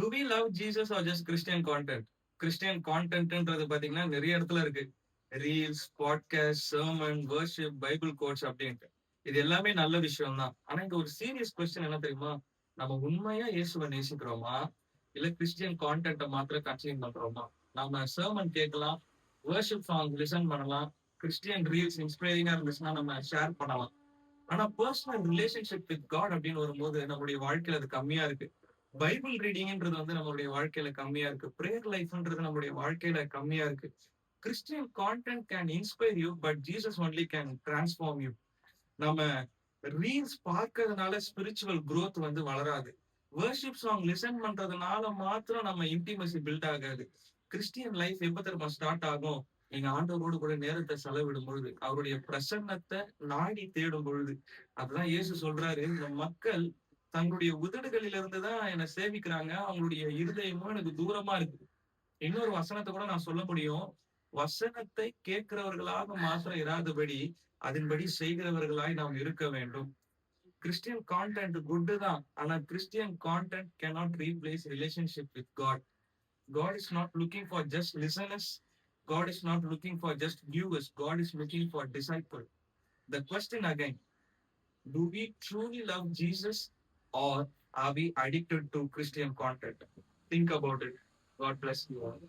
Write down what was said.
To we love Jesus or just Christian content? Christian கான்டென்ட்ன்றது பாத்தீங்கன்னா நிறைய இடத்துல இருக்கு. Reels, podcast, sermon, worship, Bible quotes அப்படின்ட்டு. இது எல்லாமே நல்ல விஷயம் தான். ஆனா இங்க ஒரு சீரியஸ் கொஸ்டின் என்ன தெரியுமா? நம்ம உண்மையா இயேசுவை நேசிக்கிறோமா? இல்ல கிறிஸ்டியன் கான்டென்ட்டை மாத்திரம் கன்சியூம் பண்றோமா? நம்ம சர்மன் கேட்கலாம், வர்ஷிப் சாங் லிசன் பண்ணலாம், கிறிஸ்டியன் ரீல்ஸ் இன்ஸ்பைரிங்கா இருந்துச்சுன்னா நம்ம ஷேர் பண்ணலாம். ஆனா பர்சனல் ரிலேஷன்ஷிப் வித் காட் அப்படின்னு வரும்போது நம்மளுடைய வாழ்க்கையில அது கம்மியா இருக்கு. பைபிள் ரீடிங்ன்றது வந்து நம்மளுடைய வாழ்க்கையில கம்மியா இருக்கு. பிரேயர் லைஃப்ன்றது நம்மளுடைய வாழ்க்கையில கம்மியா இருக்கு. Christian content can inspire you, but Jesus only can transform you. நம்ம ரீல்ஸ் பார்க்கறதுனால ஸ்பிரிச்சுவல் growth வந்து வளராது. வர்ஷிப் சாங் லிசன் பண்றதுனால மாத்திரம் நம்ம இன்டிமசி பில்ட் ஆகாது. கிறிஸ்டியன் லைஃப் எப்ப தெரியுமா ஸ்டார்ட் ஆகும்? நீங்க ஆண்டவரோடு கூட நேரத்தை செலவிடும் பொழுது, அவருடைய பிரசன்னத்தை நாடி தேடும் பொழுது. அதுதான் இயேசு சொல்றாரு, இந்த மக்கள் தங்களுடைய உதடுகளிலிருந்து தான் என்னை சேவிக்கிறாங்க, அவங்களுடைய இருதயமும் எனக்கு தூரமா இருக்கு. இன்னொரு வசனத்தை கூட நான் சொல்ல முடியும். வசனத்தை கேட்கிறவர்களாக மாத்திரம் இராதபடி அதன்படி செய்கிறவர்களாய் நாம் இருக்க வேண்டும். கிறிஸ்டியன் கான்டென்ட் குட் தான். ஆனா Christian content cannot replace relationship with God. God is not looking for just listeners. God is not looking for just viewers. God is looking for disciples. The question again, do we truly love Jesus, or are we addicted to Christian content? Think about it. God bless you all.